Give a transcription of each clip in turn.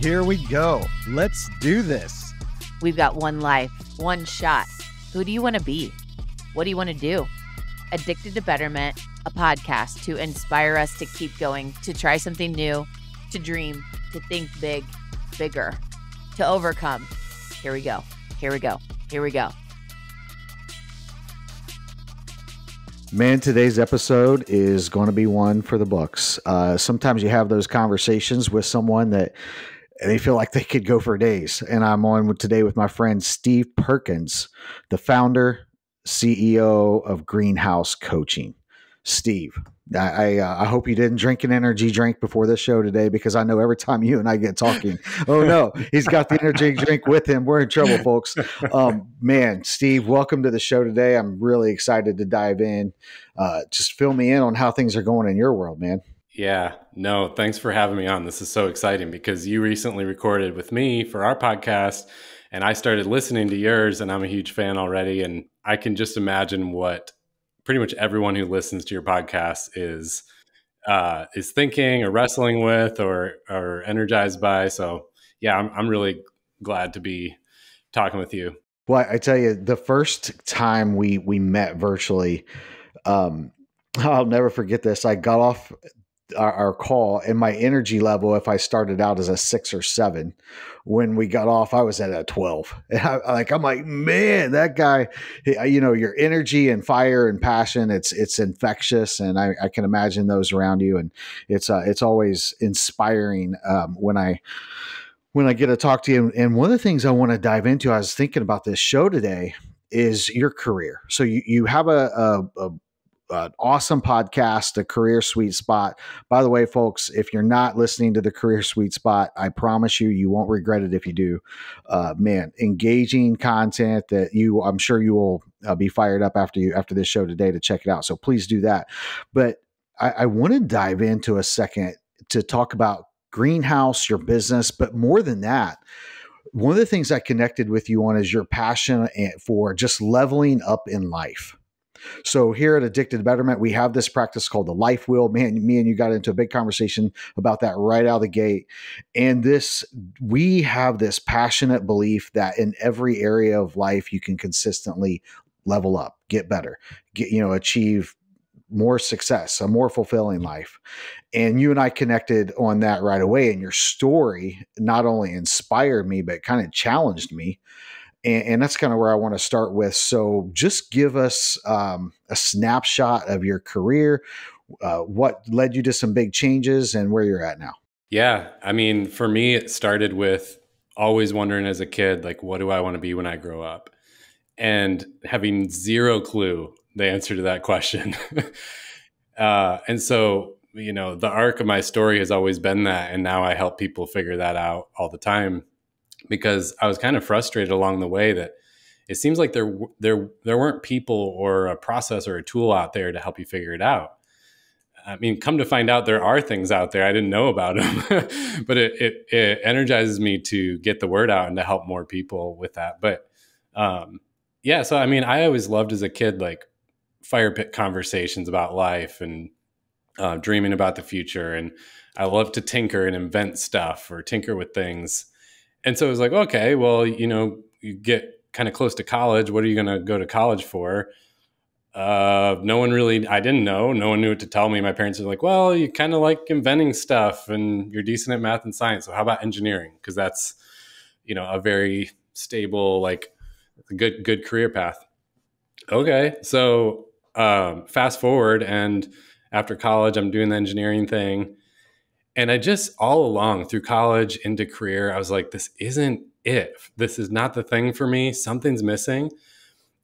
Here we go. Let's do this. We've got one life, one shot. Who do you want to be? What do you want to do? Addicted to Betterment, a podcast to inspire us to keep going, to try something new, to dream, to think big, bigger, to overcome. Here we go. Here we go. Here we go. Man, today's episode is going to be one for the books. Sometimes you have those conversations with someone that they feel like they could go for days. And I'm on today with my friend Steve Perkins, the founder, CEO of Greenhouse Coaching. Steve, I hope you didn't drink an energy drink before this show today, because I know every time you and I get talking, oh no, he's got the energy drink with him. We're in trouble, folks. Man, Steve, welcome to the show today. I'm really excited to dive in. Just fill me in on how things are going in your world, man. Yeah, no, thanks for having me on. This is so exciting because you recently recorded with me for our podcast and I started listening to yours and I'm a huge fan already. And I can just imagine what pretty much everyone who listens to your podcast is thinking or wrestling with or energized by. So yeah, I'm really glad to be talking with you. Well, I tell you, the first time we met virtually, I'll never forget this. I got off our call and my energy level, if I started out as a 6 or 7, when we got off, I was at a 12. And I'm like, man, that guy, you know, your energy and fire and passion, it's infectious. And I can imagine those around you. And it's always inspiring when I get to talk to you. And one of the things I want to dive into, I was thinking about this show today, is your career. So you have an awesome podcast, The Career Sweet Spot. By the way, folks, if you're not listening to The Career Sweet Spot, I promise you won't regret it if you do. Man, engaging content that I'm sure you will be fired up after this show today to check it out. So please do that. But I want to dive into a second to talk about Greenhouse, your business, but more than that, one of the things I connected with you on is your passion for just leveling up in life. So here at Addicted to Betterment, we have this practice called the life wheel. Man, me and you got into a big conversation about that right out of the gate. And we have this passionate belief that in every area of life, you can consistently level up, get better, achieve more success, a more fulfilling life. And you and I connected on that right away. And your story not only inspired me, but kind of challenged me. And that's kind of where I want to start with. So just give us a snapshot of your career, what led you to some big changes and where you're at now. Yeah. I mean, for me, it started with always wondering as a kid, like, what do I want to be when I grow up? And having zero clue the answer to that question. And so, the arc of my story has always been that. And now I help people figure that out all the time, because I was kind of frustrated along the way that it seems like there weren't people or a process or a tool out there to help you figure it out. I mean, come to find out, there are things out there. I didn't know about them, but it energizes me to get the word out and to help more people with that. But yeah, so I mean, I always loved as a kid, like fire pit conversations about life and dreaming about the future. And I love to tinker and invent stuff or tinker with things. And so it was like, okay, well, you get kind of close to college. What are you going to go to college for? I didn't know. No one knew what to tell me. My parents were like, well, you kind of like inventing stuff and you're decent at math and science. So how about engineering? Because that's, a very stable, like good career path. Okay. So fast forward, and after college, I'm doing the engineering thing. And I just all along through college into career, I was like, this isn't it. This is not the thing for me. Something's missing.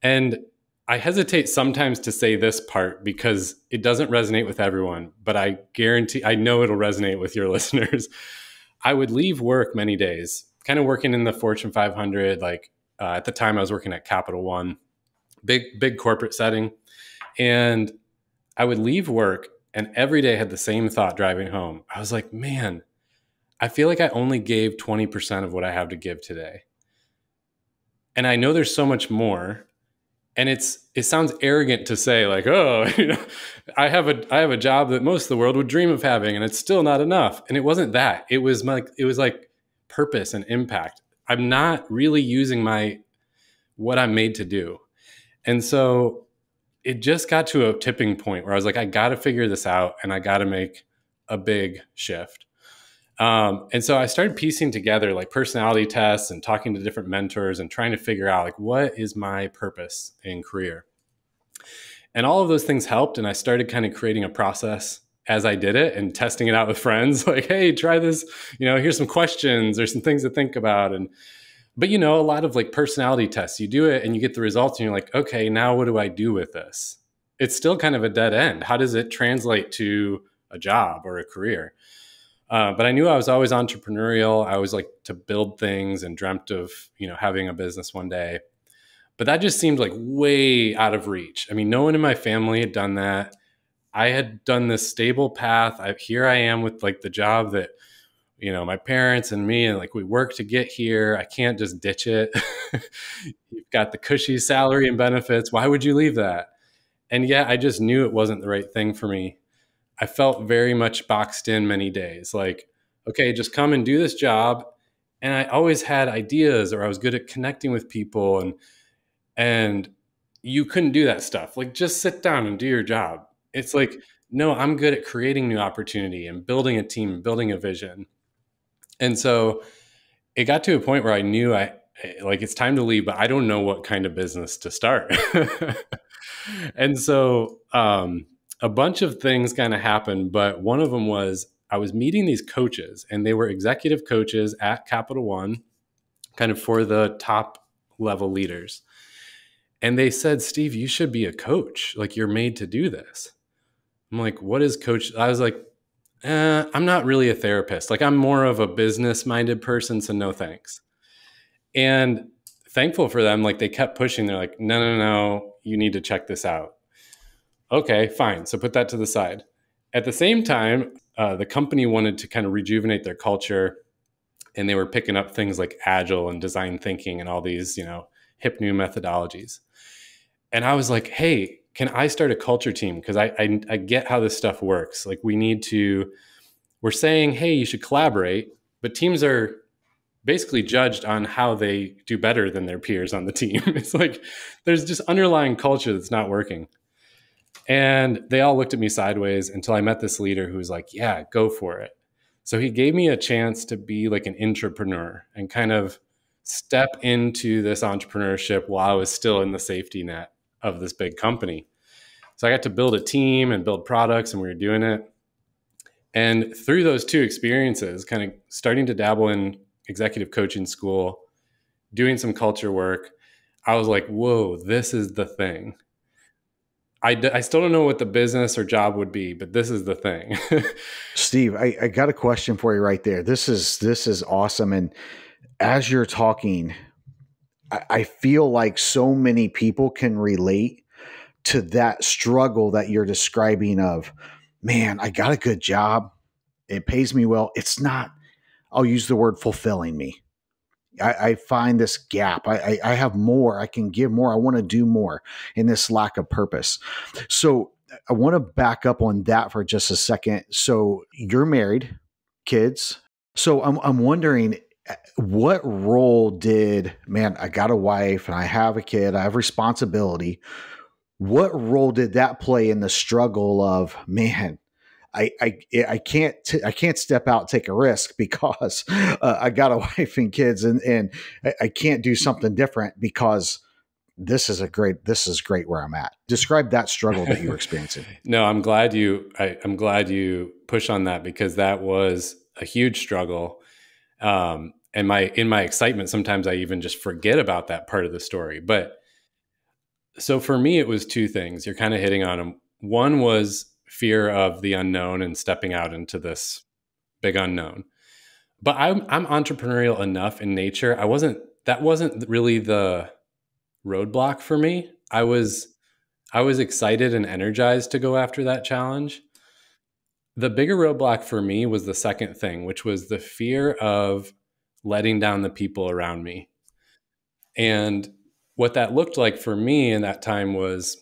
And I hesitate sometimes to say this part because it doesn't resonate with everyone, but I know it'll resonate with your listeners. I would leave work many days, kind of working in the Fortune 500. Like at the time I was working at Capital One, big corporate setting. And I would leave work and every day I had the same thought driving home. I was like, man, I feel like I only gave 20% of what I have to give today. And I know there's so much more. And it sounds arrogant to say like, oh, I have a job that most of the world would dream of having and it's still not enough. And it wasn't that. It was like purpose and impact. I'm not really using what I'm made to do. And so it just got to a tipping point where I was like, I got to figure this out and I got to make a big shift. And so I started piecing together like personality tests and talking to different mentors and trying to figure out like, what is my purpose in career? And all of those things helped. And I started kind of creating a process as I did it and testing it out with friends like, hey, try this, here's some questions or some things to think about. But a lot of like personality tests, you do it and you get the results and you're like, okay, now what do I do with this? It's still kind of a dead end. How does it translate to a job or a career? But I knew I was always entrepreneurial. I always liked to build things and dreamt of, having a business one day. But that just seemed like way out of reach. I mean, no one in my family had done that. I had done this stable path. Here I am with like the job that, my parents and me, and like we worked to get here. I can't just ditch it. You've got the cushy salary and benefits. Why would you leave that? And yeah, I just knew it wasn't the right thing for me. I felt very much boxed in many days. Like, okay, just come and do this job. And I always had ideas, or I was good at connecting with people, and you couldn't do that stuff. Like, just sit down and do your job. It's like, no, I'm good at creating new opportunity and building a team, and building a vision. And so it got to a point where I knew it's time to leave, but I don't know what kind of business to start. And so a bunch of things kind of happened, but one of them was I was meeting these coaches, and they were executive coaches at Capital One, kind of for the top level leaders. And they said, Steve, you should be a coach. Like, you're made to do this. I'm like, what is coach? I was like, I'm not really a therapist. Like, I'm more of a business minded person. So no, thanks. And thankful for them. Like, they kept pushing. They're like, no, you need to check this out. Okay, fine. So put that to the side. At the same time, the company wanted to kind of rejuvenate their culture, and they were picking up things like agile and design thinking and all these, hip new methodologies. And I was like, hey, can I start a culture team? Because I get how this stuff works. Like, we're saying, hey, you should collaborate, but teams are basically judged on how they do better than their peers on the team. It's like, there's just underlying culture that's not working. And they all looked at me sideways until I met this leader who was like, yeah, go for it. So he gave me a chance to be like an entrepreneur and kind of step into this entrepreneurship while I was still in the safety net of this big company. So I got to build a team and build products, and we were doing it. And through those two experiences, kind of starting to dabble in executive coaching school, doing some culture work, I was like, whoa, this is the thing. I still don't know what the business or job would be, but this is the thing. Steve, I got a question for you right there. This is awesome. And as you're talking, I feel like so many people can relate to that struggle that you're describing of, man, I got a good job. It pays me well. It's not, I'll use the word fulfilling me. I find this gap. I have more. I can give more. I want to do more in this lack of purpose. So I want to back up on that for just a second. So you're married, kids. So I'm wondering, what role did, man, I got a wife and I have a kid, I have responsibility. What role did that play in the struggle of, man, I can't step out, take a risk because I got a wife and kids, and I can't do something different because this is great where I'm at. Describe that struggle that you were experiencing. No, I'm glad I'm glad you push on that, because that was a huge struggle. And in my excitement, sometimes I even just forget about that part of the story. But so for me, it was two things. You're kind of hitting on them. One was fear of the unknown and stepping out into this big unknown. But I'm entrepreneurial enough in nature. That wasn't really the roadblock for me. I was excited and energized to go after that challenge. The bigger roadblock for me was the second thing, which was the fear of letting down the people around me. And what that looked like for me in that time was,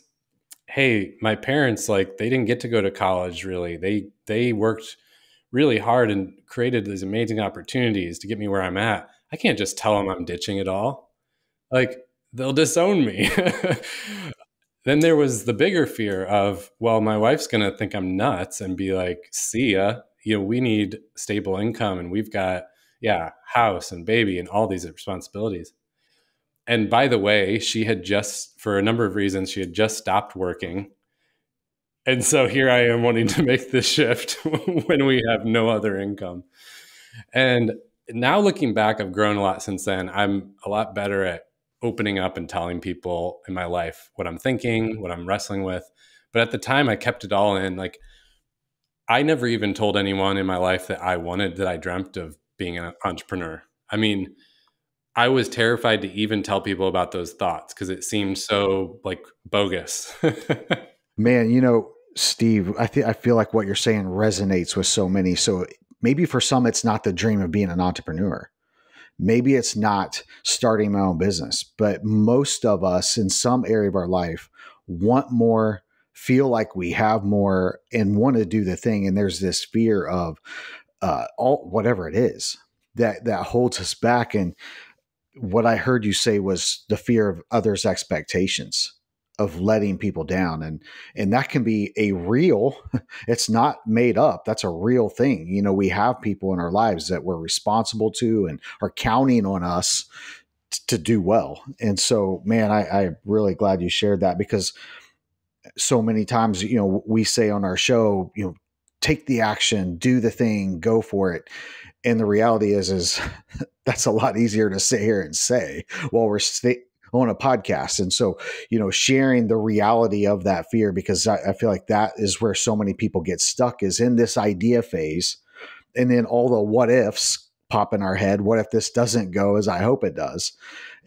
hey, my parents, like, they didn't get to go to college really. They worked really hard and created these amazing opportunities to get me where I'm at. I can't just tell them I'm ditching it all. Like, they'll disown me. Then there was the bigger fear of, well, my wife's going to think I'm nuts and be like, see ya. We need stable income and we've got, yeah, house and baby and all these responsibilities. And by the way, she had just, for a number of reasons, she had just stopped working. And so here I am wanting to make this shift when we have no other income. And now looking back, I've grown a lot since then. I'm a lot better at opening up and telling people in my life what I'm thinking, what I'm wrestling with. But at the time, I kept it all in. Like, I never even told anyone in my life that I dreamt of being an entrepreneur. I mean, I was terrified to even tell people about those thoughts because it seemed so like bogus. Man, Steve, I feel like what you're saying resonates with so many. So maybe for some, it's not the dream of being an entrepreneur. Maybe it's not starting my own business, but most of us in some area of our life want more, feel like we have more, and want to do the thing. And there's this fear of whatever it is that holds us back. And what I heard you say was the fear of others' expectations, of letting people down. And that can be a real, it's not made up. That's a real thing. We have people in our lives that we're responsible to and are counting on us to do well. And so, man, I'm really glad you shared that, because so many times, we say on our show, take the action, do the thing, go for it. And the reality is that's a lot easier to sit here and say while we're on a podcast. And so, sharing the reality of that fear, because I feel like that is where so many people get stuck, is in this idea phase. And then all the what ifs pop in our head. What if this doesn't go as I hope it does?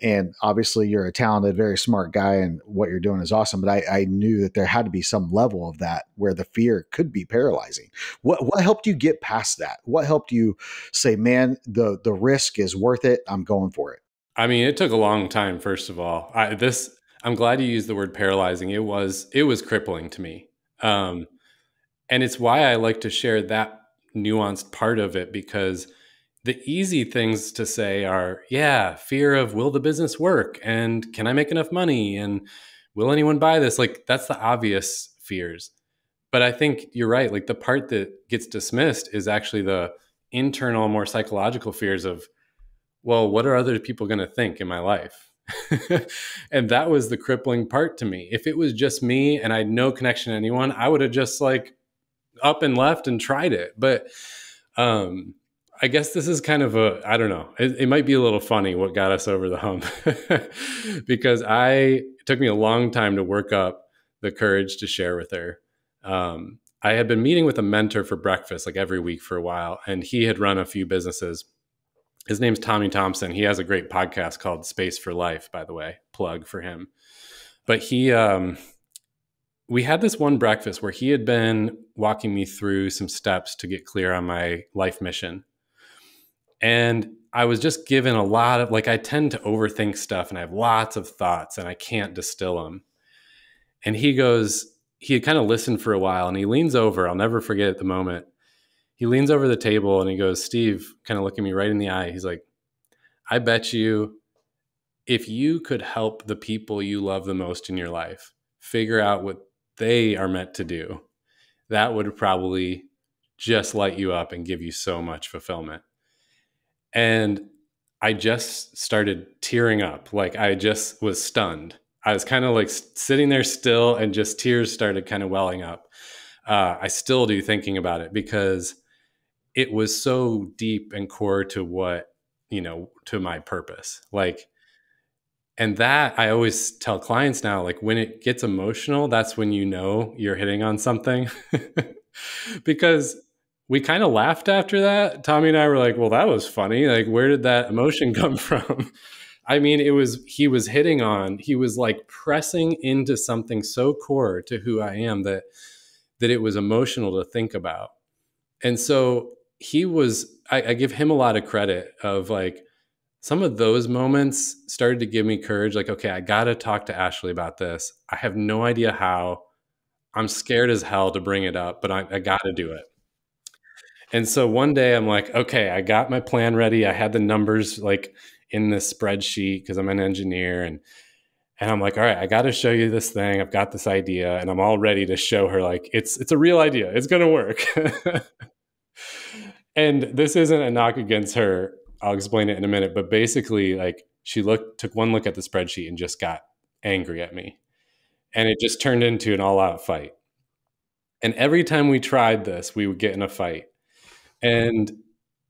And obviously you're a talented, very smart guy, and what you're doing is awesome. But I knew that there had to be some level of that where the fear could be paralyzing. What helped you get past that? What helped you say, man, the risk is worth it, I'm going for it? I mean, it took a long time, first of all. I'm glad you used the word paralyzing. It was crippling to me. And it's why I like to share that nuanced part of it, because the easy things to say are, yeah, fear of, will the business work? And can I make enough money? And will anyone buy this? Like, that's the obvious fears. But I think you're right. Like, the part that gets dismissed is actually the internal, more psychological fears of, well, what are other people going to think in my life? And that was the crippling part to me. If it was just me and I had no connection to anyone, I would have just like up and left and tried it. But I guess this is kind of I don't know. It might be a little funny what got us over the hump, because it took me a long time to work up the courage to share with her. I had been meeting with a mentor for breakfast like every week for a while, and he had run a few businesses. His name's Tommy Thompson. He has a great podcast called Space for Life, by the way, plug for him. But we had this one breakfast where he had been walking me through some steps to get clear on my life mission. And I was just given a lot of, I tend to overthink stuff and I have lots of thoughts and I can't distill them. And he had kind of listened for a while and he leans over, I'll never forget at the moment. He leans over the table and he goes, Steve, kind of looking me right in the eye. He's like, I bet you if you could help the people you love the most in your life figure out what they are meant to do, that would probably just light you up and give you so much fulfillment. And I just started tearing up. Like, I just was stunned. I was kind of like sitting there still and just tears started kind of welling up. I still do, thinking about it, because it was so deep and core to what, to my purpose. And that I always tell clients now, when it gets emotional, that's when you're hitting on something. Because we kind of laughed after that. Tommy and I were like, well, that was funny. Like, where did that emotion come from? I mean, he was pressing into something so core to who I am that it was emotional to think about. And so I give him a lot of credit of some of those moments started to give me courage. Okay, I got to talk to Ashley about this. I have no idea how. I'm scared as hell to bring it up, but I got to do it. And so one day I'm like, okay, I got my plan ready. I had the numbers like in this spreadsheet because I'm an engineer. And I'm like, all right, I got to show you this thing. I've got this idea, and I'm all ready to show her like it's a real idea. It's going to work. And this isn't a knock against her. I'll explain it in a minute. But basically, like she took one look at the spreadsheet and just got angry at me. And it just turned into an all-out fight. And every time we tried this, we would get in a fight. And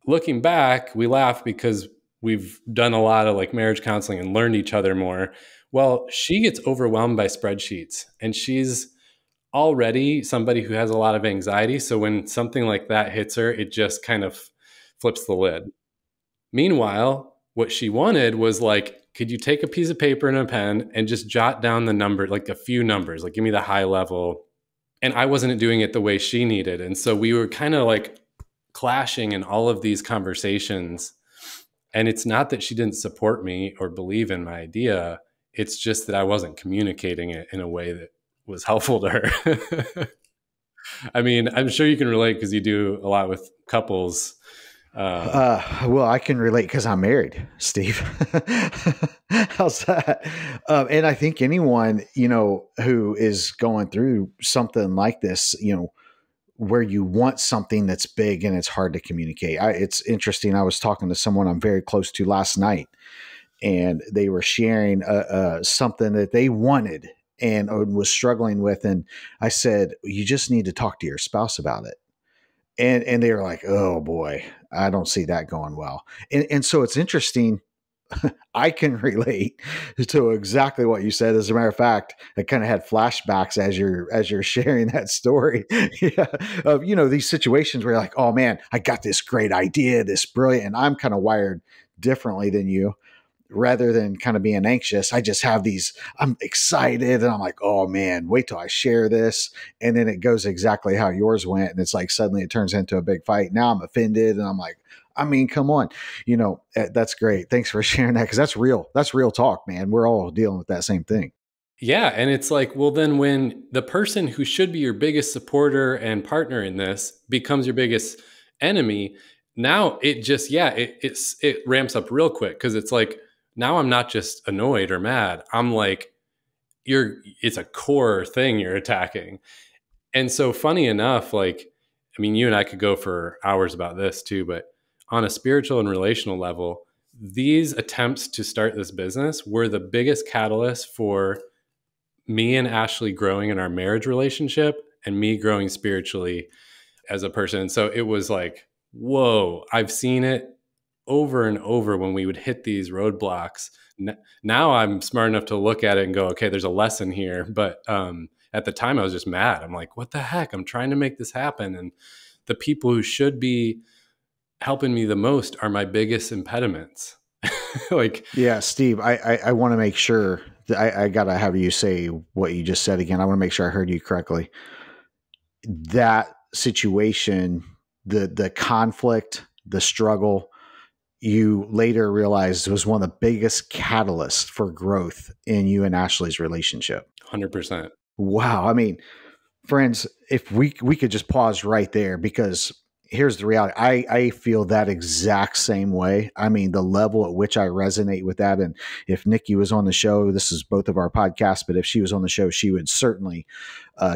looking back, we laugh because we've done a lot of like marriage counseling and learned each other more. Well, she gets overwhelmed by spreadsheets, and she's already somebody who has a lot of anxiety. So when something like that hits her, it just kind of flips the lid. Meanwhile, what she wanted was like, could you take a piece of paper and a pen and just jot down the number, like a few numbers, like give me the high level. And I wasn't doing it the way she needed. And so we were kind of like clashing in all of these conversations. And it's not that she didn't support me or believe in my idea. It's just that I wasn't communicating it in a way that was helpful to her. I mean, I'm sure you can relate because you do a lot with couples. Well, I can relate because I'm married, Steve. How's that? And I think anyone, who is going through something like this, where you want something that's big and it's hard to communicate. It's interesting. I was talking to someone I'm very close to last night, and they were sharing something that they wanted and was struggling with. And I said, you just need to talk to your spouse about it. And they were like, oh boy, I don't see that going well. And so it's interesting. I can relate to exactly what you said. As a matter of fact, I kind of had flashbacks as you're sharing that story. Yeah. Of, these situations where you're like, oh man, I got this great idea, this brilliant, and I'm kind of wired differently than you. Rather than kind of being anxious, I just have I'm excited and I'm like, oh man, wait till I share this. And then it goes exactly how yours went. And it's like, suddenly it turns into a big fight. Now I'm offended. And I'm like, I mean, come on, that's great. Thanks for sharing that. Cause that's real. That's real talk, man. We're all dealing with that same thing. Yeah. And it's like, well, then when the person who should be your biggest supporter and partner in this becomes your biggest enemy, now it just, it ramps up real quick. Cause it's like, now I'm not just annoyed or mad. I'm like, it's a core thing you're attacking. And so funny enough, like, I mean, you and I could go for hours about this too, but on a spiritual and relational level, these attempts to start this business were the biggest catalyst for me and Ashley growing in our marriage relationship and me growing spiritually as a person. So it was like, whoa, I've seen it over and over when we would hit these roadblocks. Now I'm smart enough to look at it and go, okay, there's a lesson here. But at the time I was just mad. I'm like, what the heck? I'm trying to make this happen. And the people who should be helping me the most are my biggest impediments. Yeah, Steve, I want to make sure that I got to have you say what you just said again. I want to make sure I heard you correctly. That situation, the conflict, the struggle, you later realized was one of the biggest catalysts for growth in you and Ashley's relationship. 100%. Wow. I mean, friends, if we could just pause right there, because here's the reality. I feel that exact same way. I mean, the level at which I resonate with that. And if Nikki was on the show, this is both of our podcasts, but if she was on the show, she would certainly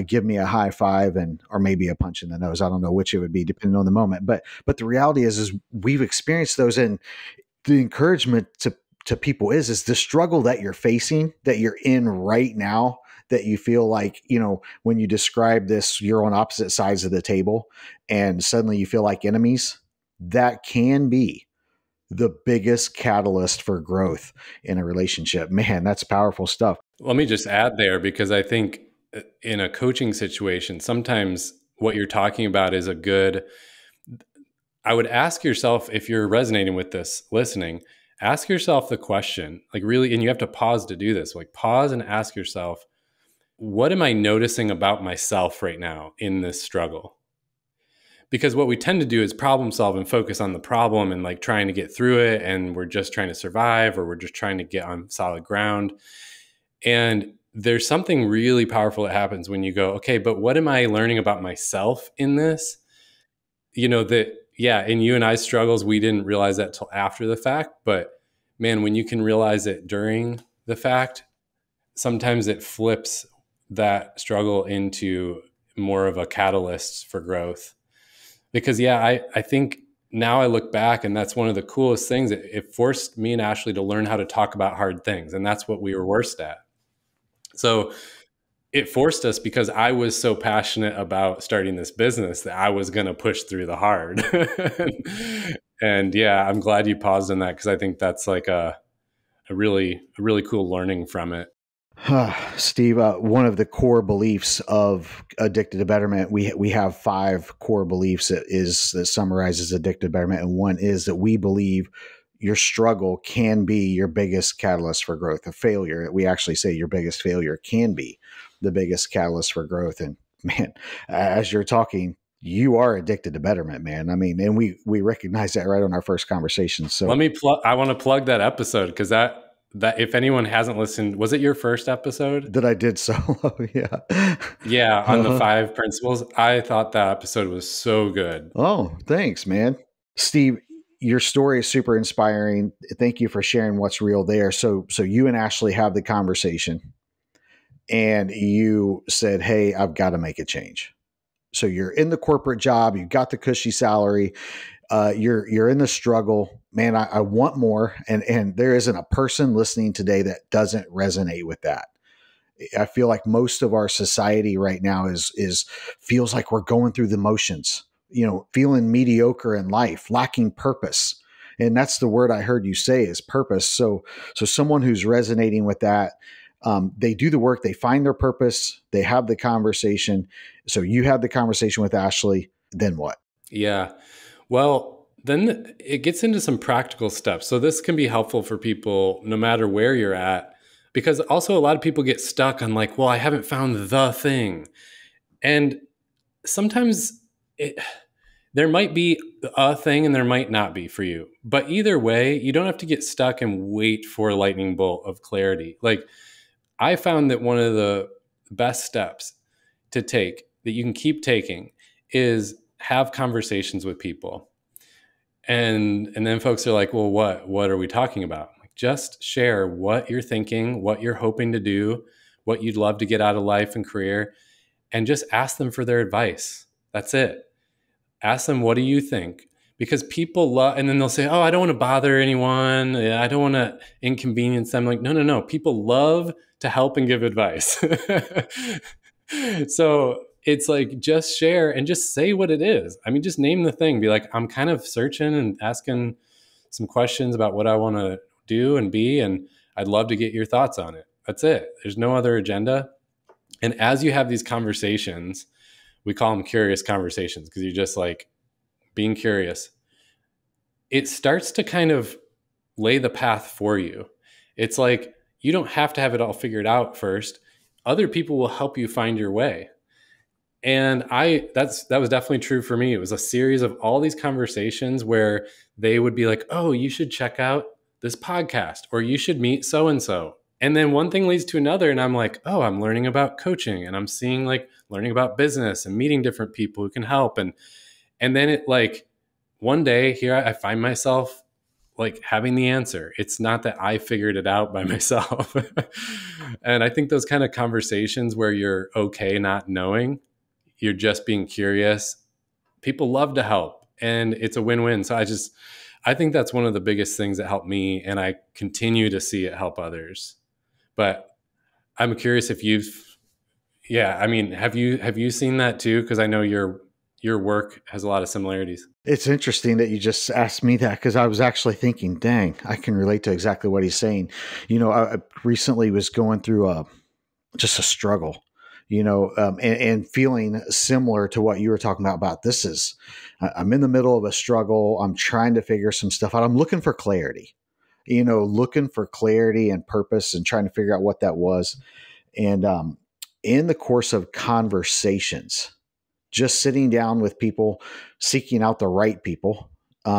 give me a high five or maybe a punch in the nose. I don't know which it would be depending on the moment. But the reality is we've experienced those, and the encouragement to people is the struggle that you're facing, that you're in right now, that you feel like, when you describe this, you're on opposite sides of the table and suddenly you feel like enemies. That can be the biggest catalyst for growth in a relationship. Man, that's powerful stuff. Let me just add there, because I think in a coaching situation, sometimes what you're talking about is I would ask yourself, if you're resonating with this, listening, ask yourself the question, like really, and you have to pause to do this, like pause and ask yourself, what am I noticing about myself right now in this struggle? Because what we tend to do is problem solve and focus on the problem and like trying to get through it. And we're just trying to survive, or we're just trying to get on solid ground. And there's something really powerful that happens when you go, okay, but what am I learning about myself in this? in you and I struggles, we didn't realize that till after the fact. But man, when you can realize it during the fact, sometimes it flips that struggle into more of a catalyst for growth. Because I think now I look back, and that's one of the coolest things. It forced me and Ashley to learn how to talk about hard things. And that's what we were worst at. So it forced us, because I was so passionate about starting this business that I was going to push through the hard. And yeah, I'm glad you paused on that, because I think that's like a really cool learning from it. Steve, one of the core beliefs of Addicted to Betterment, we have 5 core beliefs that summarizes Addicted to Betterment. And one is that we believe your struggle can be your biggest catalyst for growth. A failure, we actually say your biggest failure can be the biggest catalyst for growth. And man, as you're talking, you are addicted to betterment, man. I mean, and we recognize that right on our first conversation. So I want to plug that episode, because that if anyone hasn't listened, was it your first episode that I did solo? Yeah, on the 5 principles. I thought that episode was so good. Oh, thanks, man. Steve, your story is super inspiring. Thank you for sharing what's real there. So you and Ashley have the conversation, and you said, "Hey, I've got to make a change." So you're in the corporate job, you got the cushy salary, you're in the struggle, man. I want more, and there isn't a person listening today that doesn't resonate with that. I feel like most of our society right now is feels like we're going through the motions, feeling mediocre in life, lacking purpose. And that's the word I heard you say, is purpose. So someone who's resonating with that, they do the work, they find their purpose, they have the conversation. So you had the conversation with Ashley, then what? Yeah. Well, then it gets into some practical steps. So this can be helpful for people no matter where you're at, because also a lot of people get stuck on like, well, I haven't found the thing. And sometimes there might be a thing and there might not be for you. But either way, you don't have to get stuck and wait for a lightning bolt of clarity. Like, I found that one of the best steps to take that you can keep taking is have conversations with people. And then folks are like, well, what are we talking about? Like, just share what you're thinking, what you're hoping to do, what you'd love to get out of life and career, and just ask them for their advice. That's it. Ask them, what do you think? Because people love, and then they'll say, oh, I don't want to bother anyone. I don't want to inconvenience them. Like, no. People love to help and give advice. So it's like, just share and just say what it is. I mean, just name the thing. Be like, I'm kind of searching and asking some questions about what I want to do and be, and I'd love to get your thoughts on it. That's it. There's no other agenda. And as you have these conversations, we call them curious conversations, because you're just like being curious. It starts to kind of lay the path for you. It's like, you don't have to have it all figured out first. Other people will help you find your way. And that was definitely true for me. It was a series of all these conversations where they would be like, oh, you should check out this podcast, or you should meet so-and-so. And then one thing leads to another. And I'm like, oh, I'm learning about coaching, and I'm seeing like learning about business and meeting different people who can help. And then it, like, one day here, I find myself like having the answer. It's not that I figured it out by myself. And I think those kind of conversations where you're okay not knowing, you're just being curious, people love to help, and it's a win-win. So I think that's one of the biggest things that helped me, and I continue to see it help others. But I'm curious if have you seen that too? Because I know your work has a lot of similarities. It's interesting that you just asked me that, because I was actually thinking, dang, I can relate to exactly what he's saying. I recently was going through just a struggle, and feeling similar to what you were talking about I'm in the middle of a struggle. I'm trying to figure some stuff out. I'm looking for clarity, looking for clarity and purpose, and trying to figure out what that was. And in the course of conversations, just sitting down with people, seeking out the right people,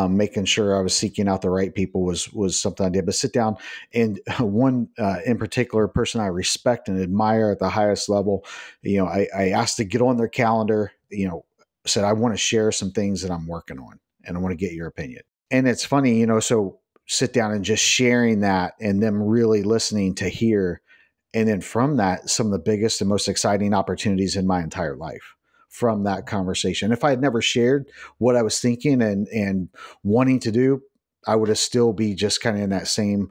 making sure I was seeking out the right people was something I did. But sit down, and one in particular, person I respect and admire at the highest level, I asked to get on their calendar, said, I want to share some things that I'm working on and I want to get your opinion. And it's funny, so sit down and just sharing that and them really listening to hear. And then from that, some of the biggest and most exciting opportunities in my entire life from that conversation. If I had never shared what I was thinking and wanting to do, I would have still be just kind of in that same,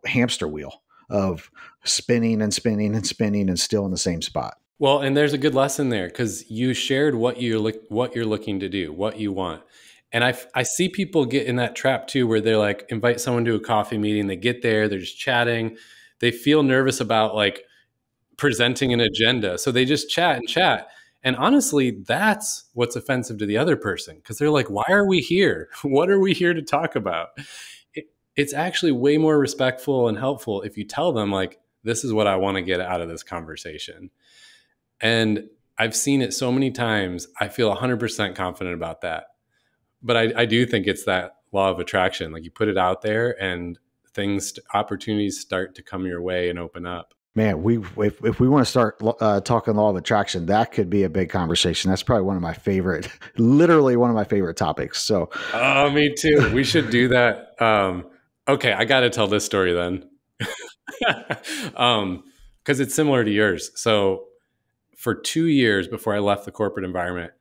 hamster wheel of spinning and spinning and spinning and still in the same spot. Well, and there's a good lesson there because you shared what you're looking to do, what you want. And I see people get in that trap too, where they're like, invite someone to a coffee meeting. They get there, they're just chatting. They feel nervous about like presenting an agenda. So they just chat and chat. And honestly, that's what's offensive to the other person because they're like, why are we here? What are we here to talk about? It's actually way more respectful and helpful if you tell them like, this is what I want to get out of this conversation. And I've seen it so many times. I feel 100% confident about that. But I do think it's that law of attraction. Like you put it out there and opportunities start to come your way and open up. Man, if we want to start talking law of attraction, that could be a big conversation. That's probably literally one of my favorite topics. So, oh, me too. We should do that. Okay, I got to tell this story then, because it's similar to yours. So, for 2 years before I left the corporate environment,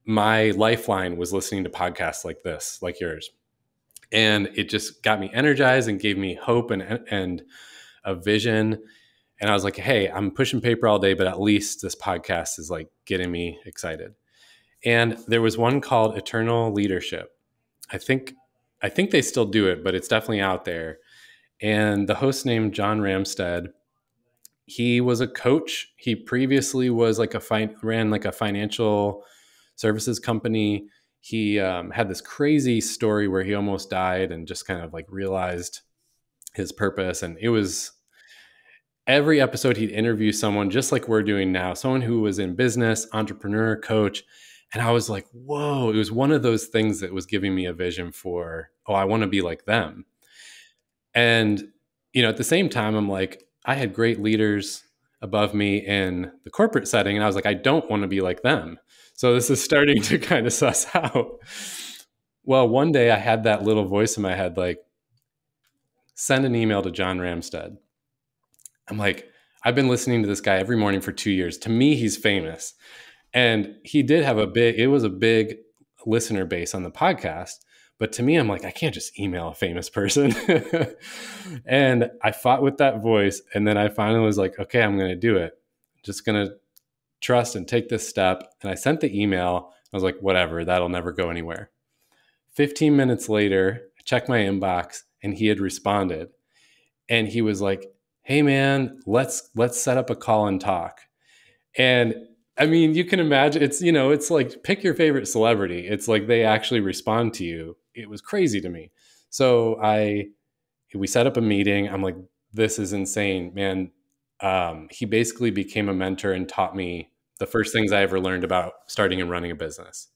my lifeline was listening to podcasts like this, like yours, and it just got me energized and gave me hope and a vision. And I was like, hey, I'm pushing paper all day, but at least this podcast is like getting me excited. And there was one called Eternal Leadership. I think they still do it, but it's definitely out there. And the host named John Ramstead, he was a coach. He previously was like ran like a financial services company. He had this crazy story where he almost died and just kind of like realized his purpose. And it was every episode he'd interview someone just like we're doing now, someone who was in business, entrepreneur, coach. And I was like, whoa, it was one of those things that was giving me a vision for, oh, I want to be like them. And, at the same time, I'm like, I had great leaders above me in the corporate setting. And I was like, I don't want to be like them. So this is starting to kind of suss out. Well, one day I had that little voice in my head, like, send an email to John Ramstead. I'm like, I've been listening to this guy every morning for 2 years. To me, he's famous. And he did have it was a big listener base on the podcast. But to me, I'm like, I can't just email a famous person. And I fought with that voice. And then I finally was like, okay, I'm going to do it. Just going to trust and take this step. And I sent the email. I was like, whatever, that'll never go anywhere. 15 minutes later, I checked my inbox and he had responded. And he was like, hey man, let's set up a call and talk. And I mean, you can imagine it's like pick your favorite celebrity. It's like they actually respond to you. It was crazy to me. So we set up a meeting. I'm like, this is insane, man. He basically became a mentor and taught me the first things I ever learned about starting and running a business.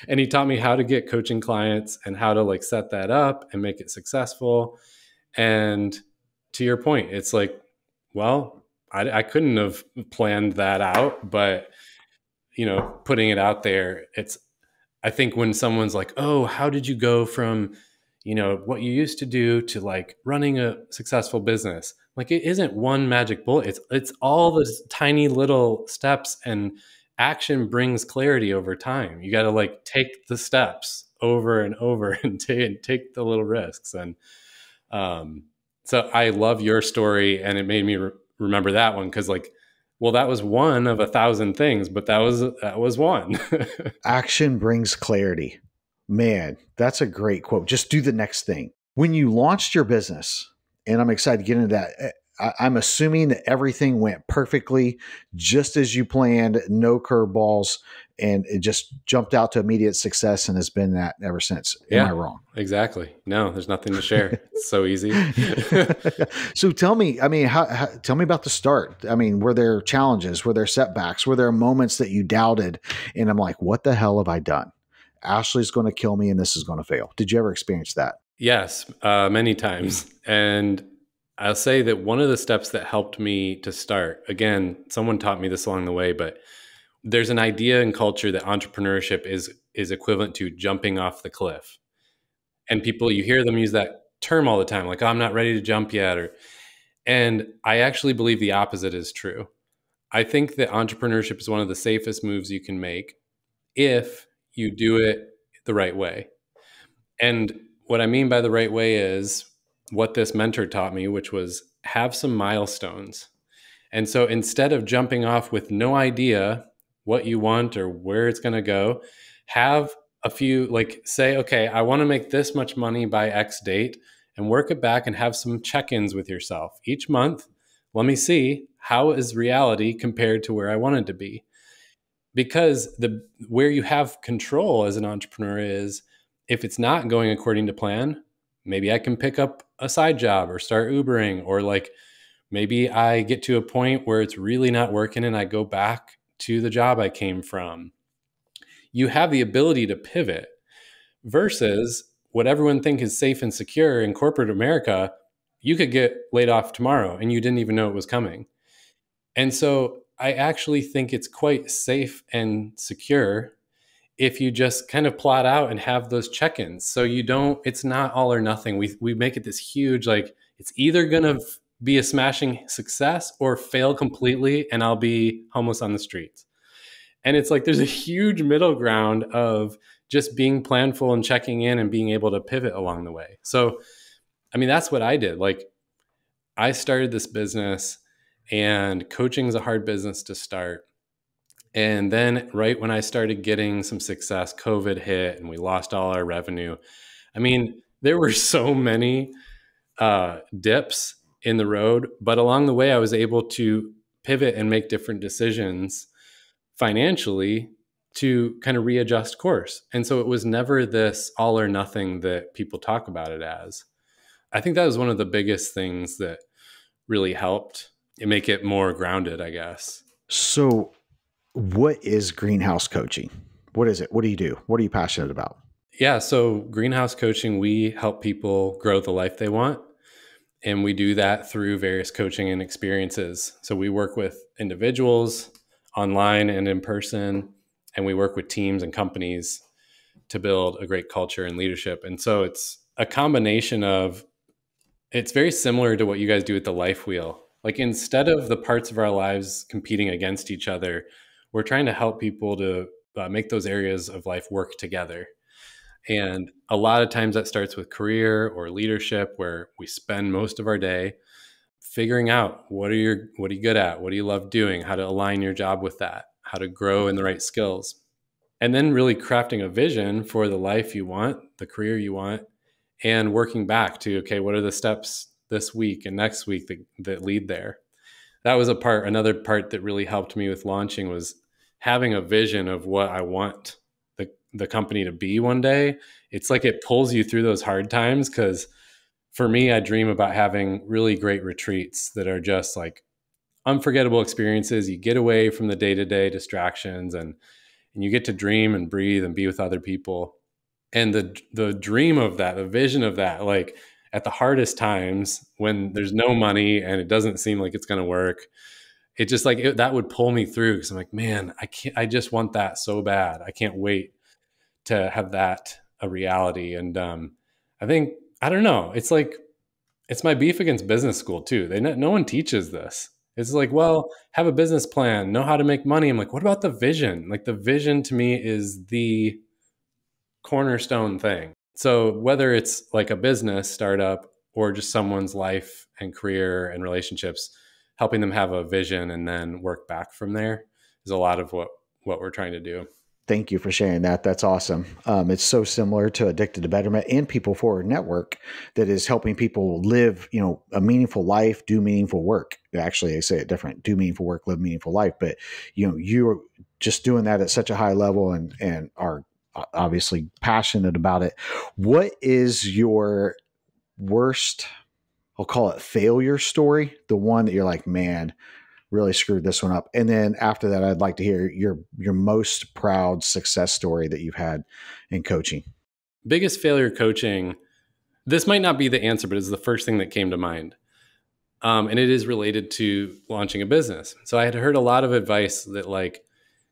And he taught me how to get coaching clients and how to like set that up and make it successful. And to your point, it's like, well, I couldn't have planned that out, but putting it out there, I think when someone's like, oh, how did you go from, what you used to do to like running a successful business? Like it isn't one magic bullet. It's all the tiny little steps, and action brings clarity over time. You got to like take the steps over and over and take the little risks. And so I love your story, and it made me remember that one because like, well, that was one of 1,000 things, but that was one. Action brings clarity. Man, that's a great quote. Just do the next thing. When you launched your business, and I'm excited to get into that, I'm assuming that everything went perfectly, just as you planned, no curveballs, and it just jumped out to immediate success and has been that ever since. Am I wrong? Exactly. No, there's nothing to share. It's so easy. So tell me, tell me about the start. I mean, were there challenges? Were there setbacks? Were there moments that you doubted? And I'm like, what the hell have I done? Ashley's going to kill me and this is going to fail. Did you ever experience that? Yes, many times. And I'll say that one of the steps that helped me to start, again, someone taught me this along the way, but there's an idea in culture that entrepreneurship is equivalent to jumping off the cliff. And people, you hear them use that term all the time, like, oh, I'm not ready to jump yet. And I actually believe the opposite is true. I think that entrepreneurship is one of the safest moves you can make if you do it the right way. And what I mean by the right way is what this mentor taught me, which was have some milestones. And so instead of jumping off with no idea what you want or where it's going to go, have a few, like, say, okay, I want to make this much money by X date, and work it back and have some check-ins with yourself each month. Let me see, how is reality compared to where I wanted to be? Because where you have control as an entrepreneur is if it's not going according to plan, maybe I can pick up a side job or start Ubering, or like maybe I get to a point where it's really not working and I go back to the job I came from. You have the ability to pivot versus what everyone thinks is safe and secure in corporate America. You could get laid off tomorrow and you didn't even know it was coming. And so I actually think it's quite safe and secure if you just kind of plot out and have those check-ins. So you don't, it's not all or nothing. We make it this huge, like, it's either going to be a smashing success or fail completely and I'll be homeless on the streets. And it's like there's a huge middle ground of just being planful and checking in and being able to pivot along the way. So, I mean, that's what I did. Like, I started this business, and coaching is a hard business to start. And then right when I started getting some success, COVID hit and we lost all our revenue. I mean, there were so many dips in the road, but along the way, I was able to pivot and make different decisions financially to kind of readjust course. And so it was never this all or nothing that people talk about it as. I think that was one of the biggest things that really helped make it more grounded, I guess. So what is greenhouse coaching? What is it? What do you do? What are you passionate about? Yeah. So greenhouse coaching, we help people grow the life they want. And we do that through various coaching and experiences. So we work with individuals online and in person, and we work with teams and companies to build a great culture and leadership. And so it's a combination of, it's very similar to what you guys do at the Life Wheel. Like, instead of the parts of our lives competing against each other, we're trying to help people to make those areas of life work together. And a lot of times that starts with career or leadership, where we spend most of our day figuring out what are you good at? What do you love doing? How to align your job with that, how to grow in the right skills. And then really crafting a vision for the life you want, the career you want, and working back to, okay, what are the steps this week and next week that lead there? That was another part that really helped me with launching, was having a vision of what I want the company to be one day. It's like it pulls you through those hard times, because for me, I dream about having really great retreats that are just like unforgettable experiences. You get away from the day-to-day distractions and you get to dream and breathe and be with other people. And the dream of that, the vision of that, like at the hardest times when there's no money and it doesn't seem like it's going to work, it just like that would pull me through, because I'm like, man, I just want that so bad. I can't wait to have that a reality. And I think, I don't know, it's like, it's my beef against business school too. No one teaches this. It's like, well, have a business plan, know how to make money. I'm like, what about the vision? Like, the vision to me is the cornerstone thing. So whether it's like a business startup or just someone's life and career and relationships, helping them have a vision and then work back from there is a lot of what we're trying to do. Thank you for sharing that. That's awesome. It's so similar to Addicted to Betterment and People Forward Network, that is helping people live, a meaningful life, do meaningful work. Actually, I say it different: do meaningful work, live meaningful life. But you're just doing that at such a high level and are obviously passionate about it. What is your worst, I'll call it, failure story? The one that you're like, man, really screwed this one up. And then after that, I'd like to hear your most proud success story that you've had in coaching. Biggest failure coaching. This might not be the answer, but it's the first thing that came to mind. And it is related to launching a business. So I had heard a lot of advice that, like,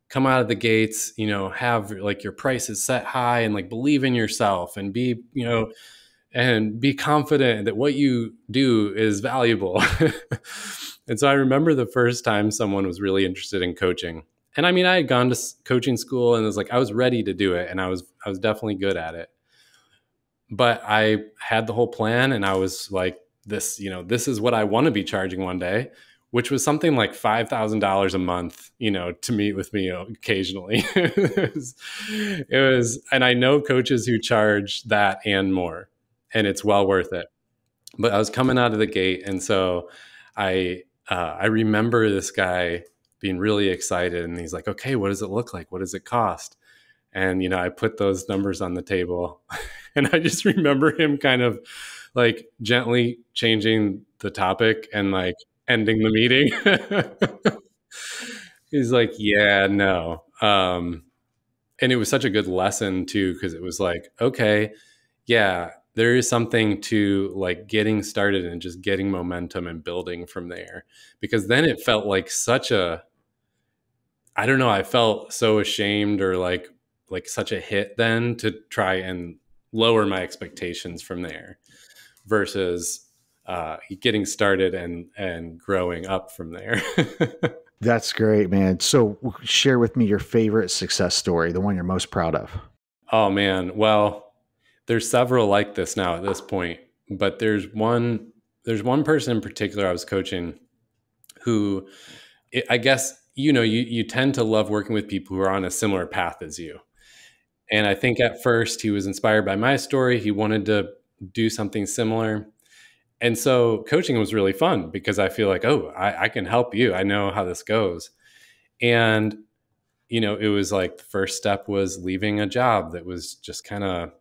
come out of the gates, have like your prices set high and like believe in yourself and be, and be confident that what you do is valuable. And so I remember the first time someone was really interested in coaching. And I mean, I had gone to coaching school and it was like, I was ready to do it. And I was definitely good at it. But I had the whole plan and I was like, this is what I want to be charging one day, which was something like $5,000 a month, to meet with me occasionally. it was, and I know coaches who charge that and more, and it's well worth it. But I was coming out of the gate. And so I remember this guy being really excited and he's like, okay, what does it look like? What does it cost? And, I put those numbers on the table and I just remember him kind of like gently changing the topic and like ending the meeting. He's like, yeah, no. And it was such a good lesson too, because it was like, okay, yeah, there is something to like getting started and just getting momentum and building from there. Because then it felt like I don't know, I felt so ashamed or like such a hit then to try and lower my expectations from there versus getting started and growing up from there. That's great, man. So share with me your favorite success story, the one you're most proud of. Oh man. Well, there's several like this now at this point, but there's one person in particular I was coaching who I guess, you tend to love working with people who are on a similar path as you. And I think at first he was inspired by my story. He wanted to do something similar. And so coaching was really fun because I feel like, oh, I can help you. I know how this goes. And, it was like the first step was leaving a job that was just kind of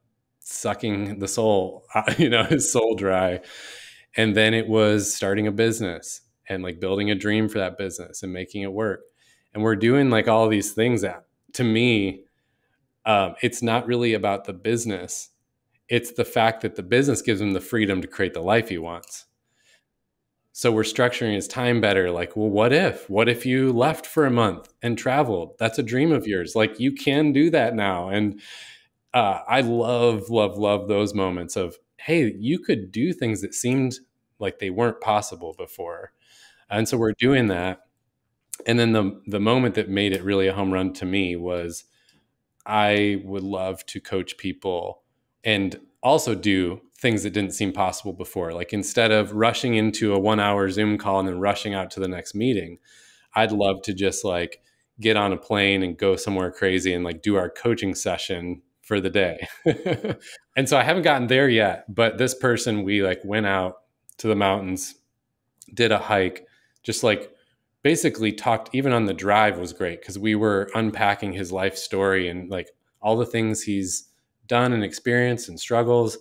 sucking the soul, his soul dry. And then it was starting a business and like building a dream for that business and making it work. And we're doing like all these things that to me, it's not really about the business. It's the fact that the business gives him the freedom to create the life he wants. So we're structuring his time better. Like, well, what if you left for a month and traveled? That's a dream of yours. Like you can do that now. And I love, love, love those moments of, hey, you could do things that seemed like they weren't possible before. And so we're doing that. And then the moment that made it really a home run to me was I would love to coach people and also do things that didn't seem possible before. Like instead of rushing into a 1-hour Zoom call and then rushing out to the next meeting, I'd love to just like get on a plane and go somewhere crazy and like do our coaching session for the day. And so I haven't gotten there yet, but this person, we like went out to the mountains, did a hike, just like basically talked, even on the drive was great because we were unpacking his life story and like all the things he's done and experienced and struggles.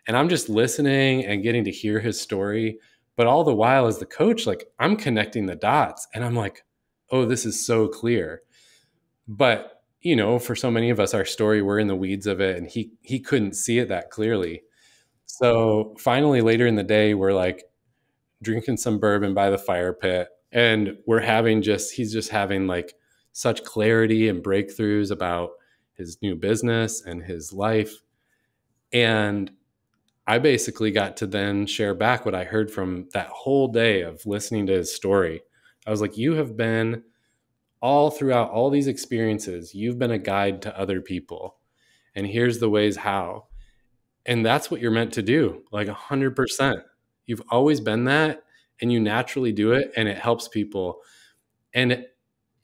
And I'm just listening and getting to hear his story. But all the while as the coach, like I'm connecting the dots and I'm like, oh, this is so clear. But, for so many of us, our story, we're in the weeds of it and he couldn't see it that clearly. So finally later in the day, we're like drinking some bourbon by the fire pit. And he's just having like such clarity and breakthroughs about his new business and his life. And I basically got to then share back what I heard from that whole day of listening to his story. I was like, you have been all throughout all these experiences, you've been a guide to other people. And here's the ways how. And that's what you're meant to do, like 100%. You've always been that. And you naturally do it and it helps people. And,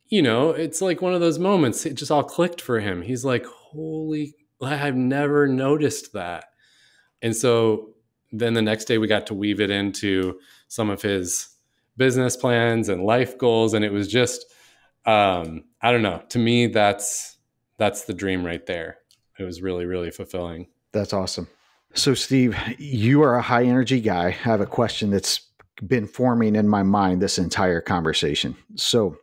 it's like one of those moments, it just all clicked for him. He's like, holy, I've never noticed that. And so then the next day we got to weave it into some of his business plans and life goals. And it was just, I don't know, to me, that's the dream right there. It was really, really fulfilling. That's awesome. So Steve, you are a high energy guy. I have a question that's been forming in my mind this entire conversation. So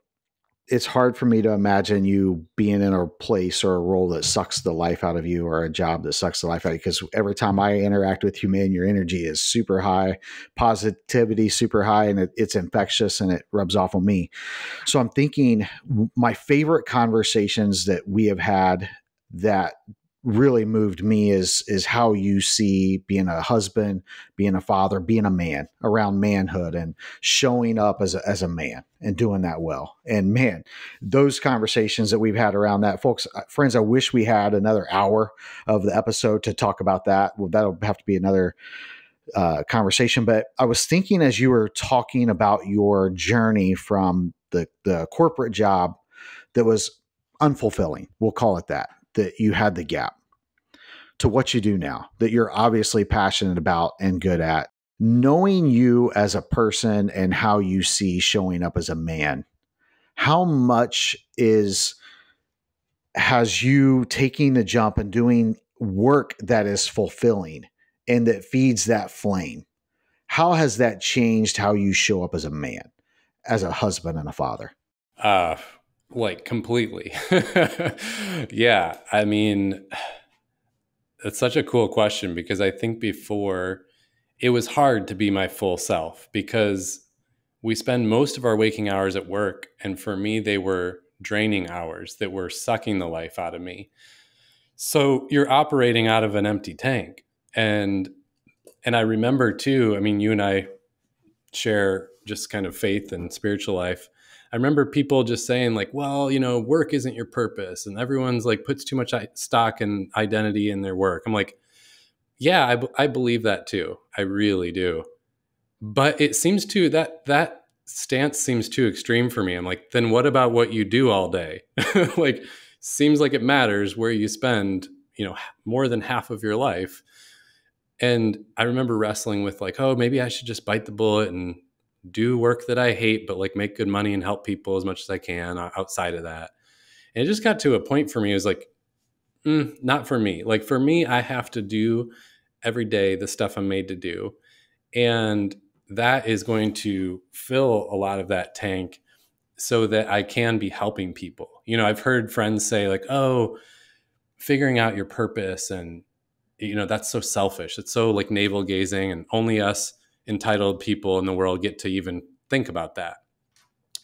it's hard for me to imagine you being in a place or a role that sucks the life out of you, or a job that sucks the life out of you. Because every time I interact with you, man, your energy is super high, positivity super high, and it's infectious and it rubs off on me. So I'm thinking my favorite conversations that we have had that really moved me is how you see being a husband, being a father, being a man, around manhood and showing up as a man and doing that well. And man, those conversations that we've had around that, folks, friends, I wish we had another hour of the episode to talk about that. Well, that'll have to be another conversation. But I was thinking as you were talking about your journey from the corporate job that was unfulfilling, we'll call it that you had the gap, to what you do now that you're obviously passionate about and good at. Knowing you as a person and how you see showing up as a man, how much has you taking the jump and doing work that is fulfilling and that feeds that flame? How has that changed how you show up as a man, as a husband and a father? Like completely. Yeah. I mean, it's such a cool question, because I think before it was hard to be my full self, because we spend most of our waking hours at work. And for me, they were draining hours that were sucking the life out of me. So you're operating out of an empty tank. And I remember too, I mean, you and I share just kind of faith and spiritual life. I remember people just saying like, well, work isn't your purpose. And everyone's like puts too much stock and identity in their work. I'm like, yeah, I believe that too. I really do. But it seems to that stance seems too extreme for me. I'm like, then what about what you do all day? Like, seems like it matters where you spend, more than half of your life. And I remember wrestling with like, oh, maybe I should just bite the bullet and do work that I hate, but like make good money and help people as much as I can outside of that. And it just got to a point for me. It was like, not for me. Like for me, I have to do every day the stuff I'm made to do. And that is going to fill a lot of that tank so that I can be helping people. I've heard friends say like, oh, figuring out your purpose, and that's so selfish. It's so like navel gazing, and only us entitled people in the world get to even think about that.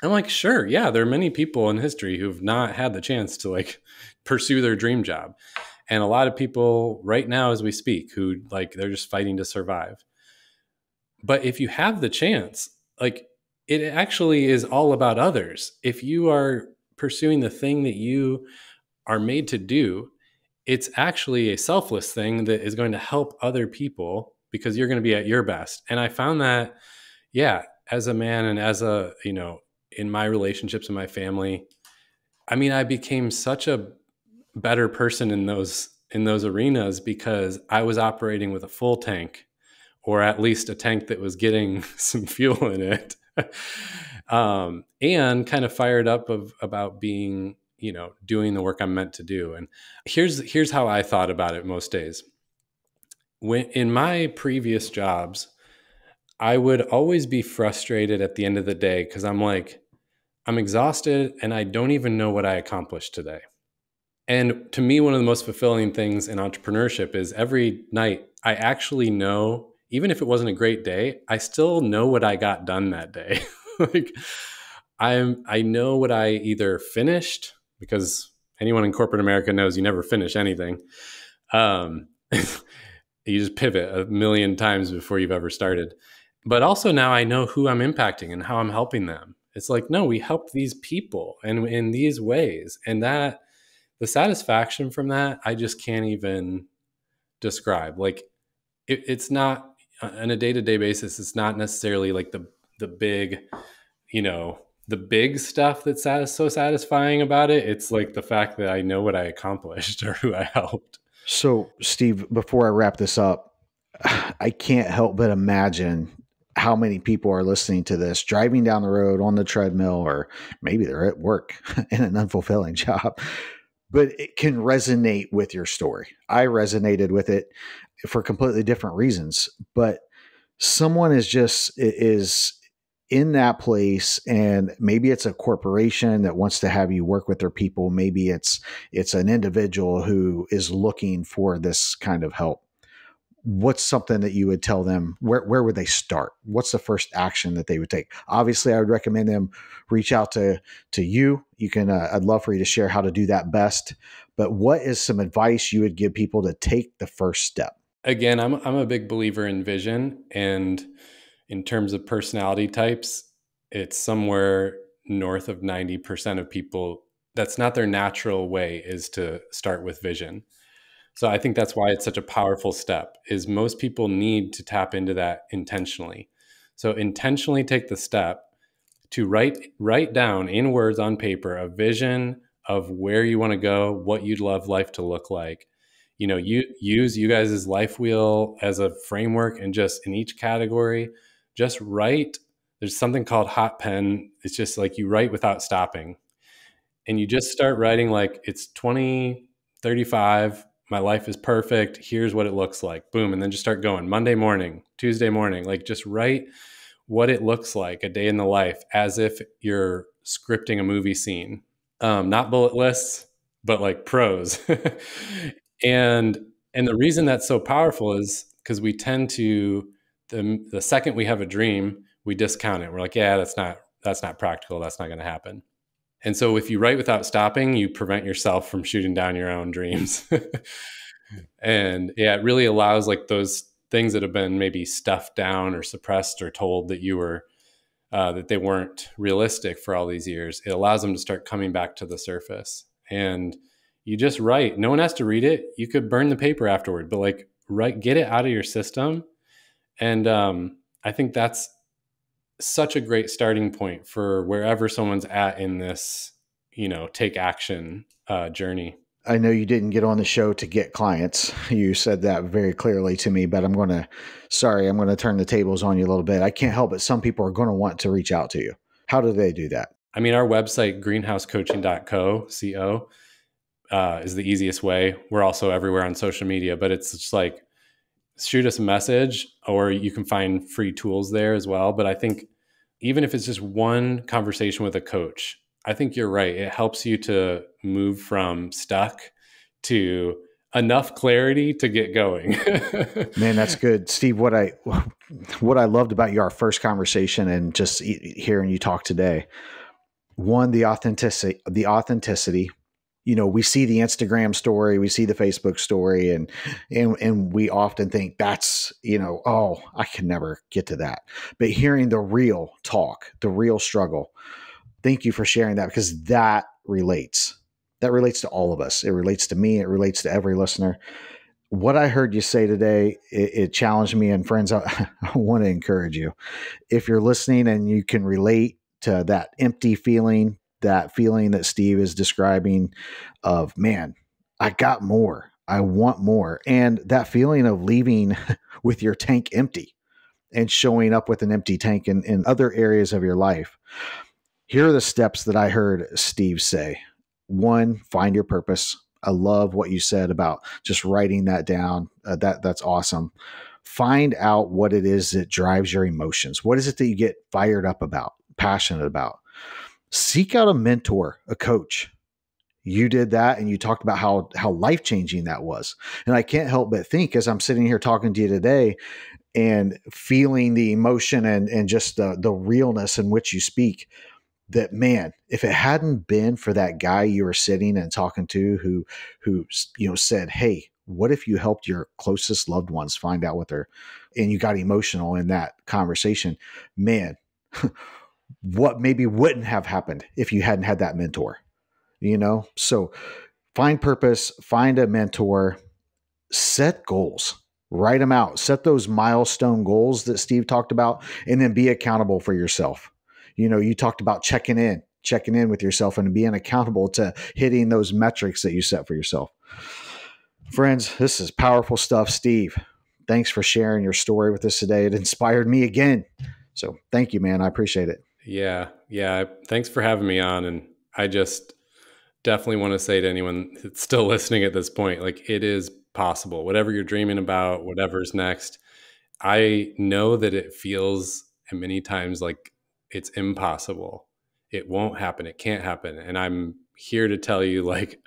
I'm like, sure, yeah, there are many people in history who've not had the chance to like pursue their dream job. And a lot of people right now as we speak who like they're just fighting to survive. But if you have the chance, like it actually is all about others. If you are pursuing the thing that you are made to do, it's actually a selfless thing that is going to help other people because you're going to be at your best. And I found that, yeah, as a man and as a, in my relationships in my family, I mean, I became such a better person in those arenas because I was operating with a full tank, or at least a tank that was getting some fuel in it, and kind of fired up about being, doing the work I'm meant to do. And here's how I thought about it most days. When in my previous jobs, I would always be frustrated at the end of the day because I'm like, I'm exhausted and I don't even know what I accomplished today. And to me, one of the most fulfilling things in entrepreneurship is every night I actually know, even if it wasn't a great day, I still know what I got done that day. Like I know what I either finished, because anyone in corporate America knows you never finish anything. You just pivot a million times before you've ever started. But also now I know who I'm impacting and how I'm helping them. It's like, no, we helped these people and in these ways. And that the satisfaction from that, I just can't even describe. Like it's not on a day-to-day basis. It's not necessarily like the big, the big stuff that's so satisfying about it. It's like the fact that I know what I accomplished or who I helped. So Steve, before I wrap this up, I can't help but imagine how many people are listening to this, driving down the road on the treadmill, or maybe they're at work in an unfulfilling job, but it can resonate with your story. I resonated with it for completely different reasons, but someone is in that place, and maybe it's a corporation that wants to have you work with their people. Maybe it's an individual who is looking for this kind of help. What's something that you would tell them? Where would they start? What's the first action that they would take? Obviously, I would recommend them reach out to you. You can. I'd love for you to share how to do that best. But what is some advice you would give people to take the first step? Again, I'm a big believer in vision, and in terms of personality types, it's somewhere north of 90% of people, that's not their natural way, is to start with vision. So I think that's why it's such a powerful step, is most people need to tap into that intentionally. So intentionally take the step to write down in words on paper a vision of where you want to go, what you'd love life to look like. You use you guys' life wheel as a framework, and just in each category, just write. There's something called hot pen. It's just like you write without stopping. And you just start writing like it's 2035. My life is perfect. Here's what it looks like. Boom. And then just start going Monday morning, Tuesday morning, like just write what it looks like, a day in the life, as if you're scripting a movie scene. Not bullet lists, but like prose. and the reason that's so powerful is because we tend to, the second we have a dream, we discount it. We're like, yeah, that's not practical. That's not going to happen. And so if you write without stopping, you prevent yourself from shooting down your own dreams. And yeah, it really allows like those things that have been maybe stuffed down or suppressed or told that you were, that they weren't realistic for all these years. It allows them to start coming back to the surface. And you just write. No one has to read it. You could burn the paper afterward, but like get it out of your system. And I think that's such a great starting point for wherever someone's at in this, take action journey. I know you didn't get on the show to get clients. You said that very clearly to me, but I'm going to turn the tables on you a little bit. I can't help it. Some people are going to want to reach out to you. How do they do that? I mean, our website, greenhousecoaching.co, is the easiest way. We're also everywhere on social media, but it's just like, shoot us a message, or you can find free tools there as well. But I think even if it's just one conversation with a coach, I think you're right. It helps you to move from stuck to enough clarity to get going. Man, that's good. Steve, what I loved about our first conversation and just hearing you talk today, one, the authenticity, we see the Instagram story, we see the Facebook story, and we often think that's, oh, I can never get to that. But hearing the real talk, the real struggle, thank you for sharing that, because that relates to all of us. It relates to me. It relates to every listener. What I heard you say today, it challenged me. And friends, I want to encourage you. If you're listening and you can relate to that empty feeling, that feeling that Steve is describing of, man, I got more, I want more. And that feeling of leaving with your tank empty and showing up with an empty tank in other areas of your life. Here are the steps that I heard Steve say. One, find your purpose. I love what you said about just writing that down. That's awesome. Find out what it is that drives your emotions. What is it that you get fired up about, passionate about? Seek out a mentor, a coach. You did that, and you talked about how life-changing that was. And I can't help but think, as I'm sitting here talking to you today and feeling the emotion and just the realness in which you speak, that, man, if it hadn't been for that guy you were sitting and talking to who said, hey, what if you helped your closest loved ones find out what they're, and you got emotional in that conversation, man, what maybe wouldn't have happened if you hadn't had that mentor, So find purpose, find a mentor, set goals, write them out, set those milestone goals that Steve talked about, and then be accountable for yourself. You talked about checking in with yourself and being accountable to hitting those metrics that you set for yourself. Friends, this is powerful stuff. Steve, thanks for sharing your story with us today. It inspired me again. So thank you, man. I appreciate it. Yeah. Thanks for having me on. And I just definitely want to say to anyone that's still listening at this point, like, it is possible. Whatever you're dreaming about, whatever's next, I know that it feels many times like it's impossible. It won't happen. It can't happen. And I'm here to tell you, like,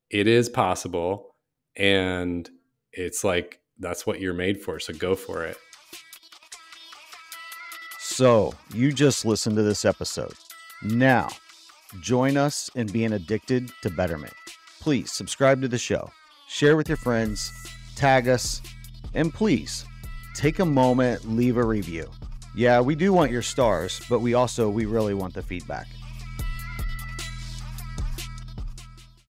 it is possible. And it's like, that's what you're made for. So go for it. So you just listened to this episode. Now, join us in being addicted to betterment. Please subscribe to the show, share with your friends, tag us, and please take a moment, leave a review. Yeah, we do want your stars, but we really want the feedback.